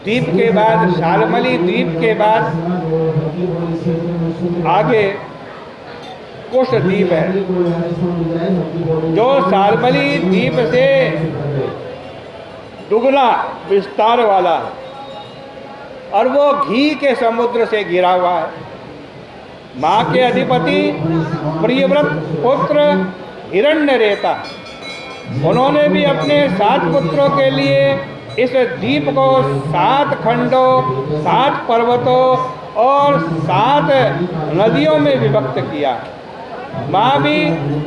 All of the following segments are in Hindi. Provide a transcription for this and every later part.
द्वीप के बाद शाल्मली द्वीप के बाद आगे कुश द्वीप है, जो शाल्मली द्वीप से दुगना विस्तार वाला है और वो घी के समुद्र से घिरा हुआ है। माँ के अधिपति प्रियव्रत पुत्र हिरण्यरेता, उन्होंने भी अपने 7 पुत्रों के लिए इस द्वीप को 7 खंडों, 7 पर्वतों और 7 नदियों में विभक्त किया। माँ भी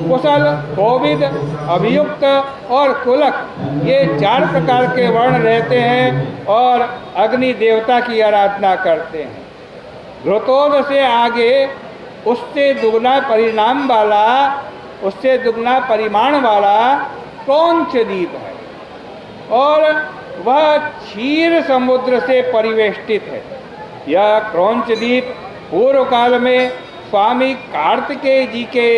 कुशल, कोविद, अभियुक्त और कुलक, ये 4 प्रकार के वर्ण रहते हैं और अग्नि देवता की आराधना करते हैं। घृतोद से आगे उससे दुगना परिणाम वाला, उससे दुगना परिमाण वाला क्रौंच द्वीप है और वह क्षीर समुद्र से परिवेष्टित है। यह क्रौंच द्वीप पूर्व काल में स्वामी कार्तिकेय जी के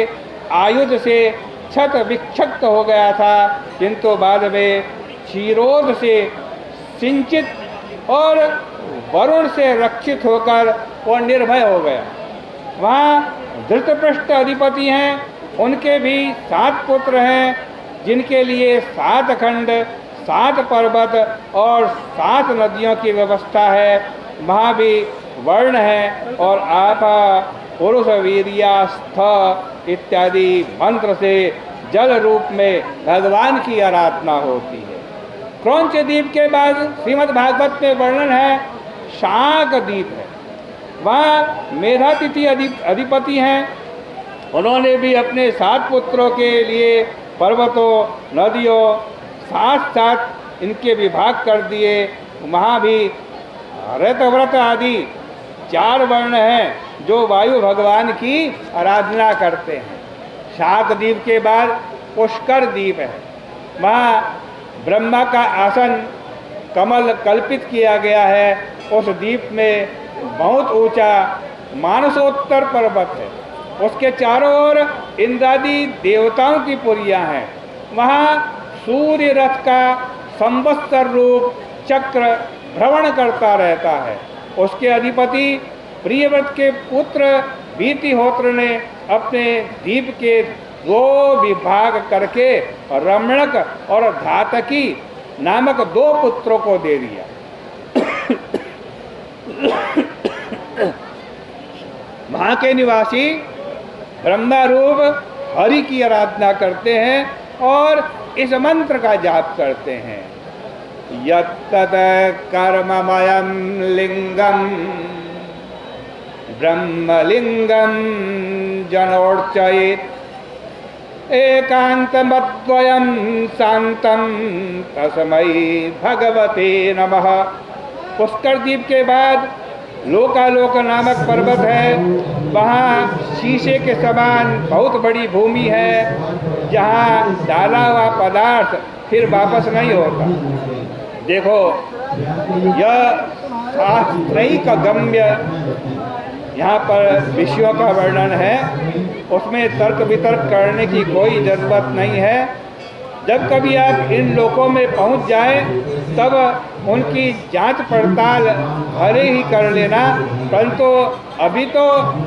आयुध से क्षत विक्षत हो गया था, किंतु बाद में क्षीरोद से सिंचित और वरुण से रक्षित होकर वह निर्भय हो गया। वहाँ धृतपृष्ठ अधिपति हैं, उनके भी 7 पुत्र हैं, जिनके लिए 7 खंड, 7 पर्वत और 7 नदियों की व्यवस्था है। वहाँ भी वर्ण है और आपा, पुरुष, वीर्यास्थ इत्यादि मंत्र से जल रूप में भगवान की आराधना होती है। क्रौंच द्वीप के बाद श्रीमद् भागवत में वर्णन है शाक द्वीप है। वहाँ मेधातिथि अधिपति हैं, उन्होंने भी अपने 7 पुत्रों के लिए पर्वतों, नदियों 7 इनके विभाग कर दिए। वहाँ भी ऋतव्रत आदि 4 वर्ण हैं जो वायु भगवान की आराधना करते हैं। शाक द्वीप के बाद पुष्कर द्वीप है। वहाँ ब्रह्मा का आसन कमल कल्पित किया गया है। उस द्वीप में बहुत ऊंचा मानसोत्तर पर्वत है, उसके चारों ओर इंद्रादि देवताओं की पुरियां हैं। वहाँ सूर्य रथ का संवत्सर रूप चक्र भ्रमण करता रहता है। उसके अधिपति प्रियव्रत के पुत्र भीतिहोत्र ने अपने द्वीप के 2 विभाग करके रमणक और धातकी नामक 2 पुत्रों को दे दिया। वहाँ के निवासी ब्रह्मरूप हरि की आराधना करते हैं और इस मंत्र का जाप करते हैं। यत्तत् कर्ममयं लिंगम ब्रह्मलिंगम जनोर्चयेत् एकांतमद्वयं शांतं तस्मै भगवते नमः। पुष्कर द्वीप के बाद लोकालोक नामक पर्वत है। वहाँ शीशे के समान बहुत बड़ी भूमि है, जहाँ डाला हुआ पदार्थ फिर वापस नहीं होता। देखो, यह शास्त्रैक गम्य यहाँ पर विषयों का वर्णन है, उसमें तर्क वितर्क करने की कोई ज़रूरत नहीं है। जब कभी आप इन लोकों में पहुँच जाएं, तब उनकी जांच पड़ताल भले ही कर लेना, परंतु अभी तो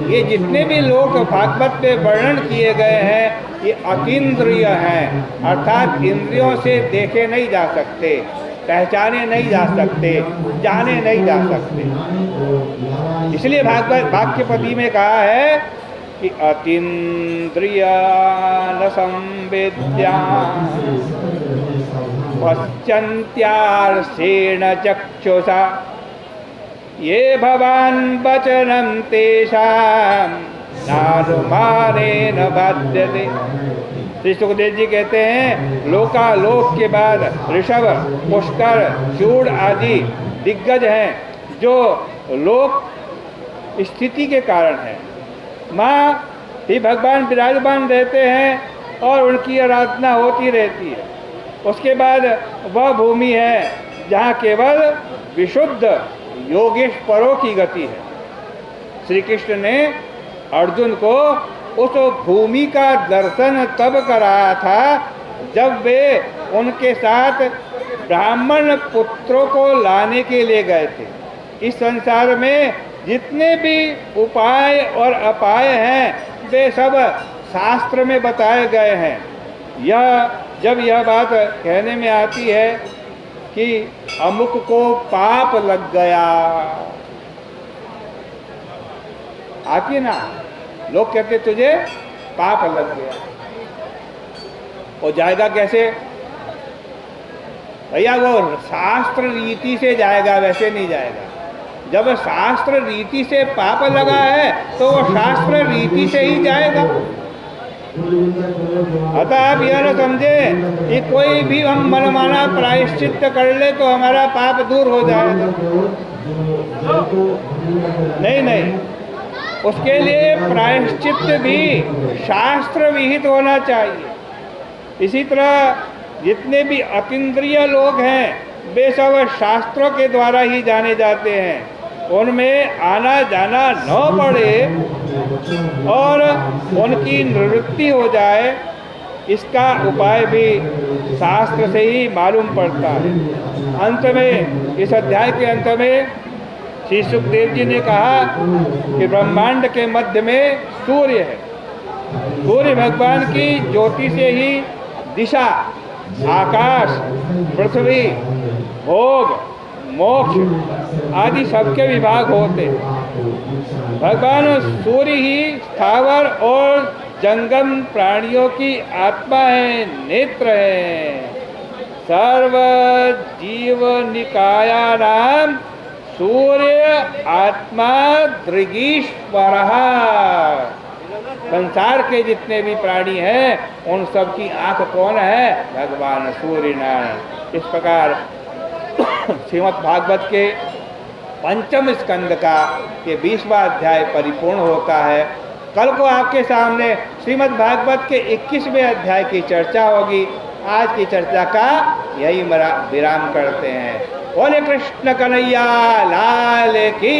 ये जितने भी लोक भागवत में वर्णन किए गए हैं ये अतीन्द्रिय हैं, अर्थात इंद्रियों से देखे नहीं जा सकते, पहचाने नहीं जा सकते, जाने नहीं जा सकते। इसलिए भागवत वाक्यपति में कहा है कि अतीन्द्रिय न संवेद्या पश्यन्त्यार्षेण चक्षुषा ये भवान् वचनं तेषां नानुमानेन बाध्यते। श्री सुखदेव जी कहते हैं, लोकालोक के बाद ऋषभ, पुष्कर, चूड़ आदि दिग्गज हैं जो लोक स्थिति के कारण हैं। माँ भी भगवान विराजमान रहते हैं और उनकी आराधना होती रहती है। उसके बाद वह भूमि है जहाँ केवल विशुद्ध योगेश्वरों की गति है। श्री कृष्ण ने अर्जुन को उस भूमि का दर्शन तब कराया था जब वे उनके साथ ब्राह्मण पुत्रों को लाने के लिए गए थे। इस संसार में जितने भी उपाय और अपाय हैं वे सब शास्त्र में बताए गए हैं। जब यह बात कहने में आती है कि अमुक को पाप लग गया, आती है ना, लोग कहते तुझे पाप लग गया, वो जाएगा कैसे भैया? वो शास्त्र रीति से जाएगा, वैसे नहीं जाएगा। जब शास्त्र रीति से पाप लगा है तो वो शास्त्र रीति से ही जाएगा। अतः आप यह न समझे कि कोई भी हम मनमाना प्रायश्चित कर ले तो हमारा पाप दूर हो जाएगा। नहीं नहीं, उसके लिए प्रायश्चित भी शास्त्र विहित होना चाहिए। इसी तरह जितने भी अतीन्द्रिय लोग हैं वे सब शास्त्रों के द्वारा ही जाने जाते हैं। उनमें आना जाना न पड़े और उनकी निवृत्ति हो जाए, इसका उपाय भी शास्त्र से ही मालूम पड़ता है। अंत में, इस अध्याय के अंत में श्री सुखदेव जी ने कहा कि ब्रह्मांड के मध्य में सूर्य है। सूर्य भगवान की ज्योति से ही दिशा, आकाश, पृथ्वी, भोग, मोक्ष आदि सबके विभाग होते हैं। भगवान सूर्य ही स्थावर और जंगम प्राणियों की आत्मा है, नेत्र है। सर्व जीव निकाया नाम सूर्य आत्मा दृगीश्वर। संसार के जितने भी प्राणी हैं उन सब की आंख कौन है? भगवान सूर्य नारायण। इस प्रकार श्रीमद् भागवत के पंचम स्कंद का ये 20वां अध्याय परिपूर्ण होता है। कल को आपके सामने श्रीमद् भागवत के 21वें अध्याय की चर्चा होगी। आज की चर्चा का यही विराम करते हैं। बोले कृष्ण कन्हैया लाल की।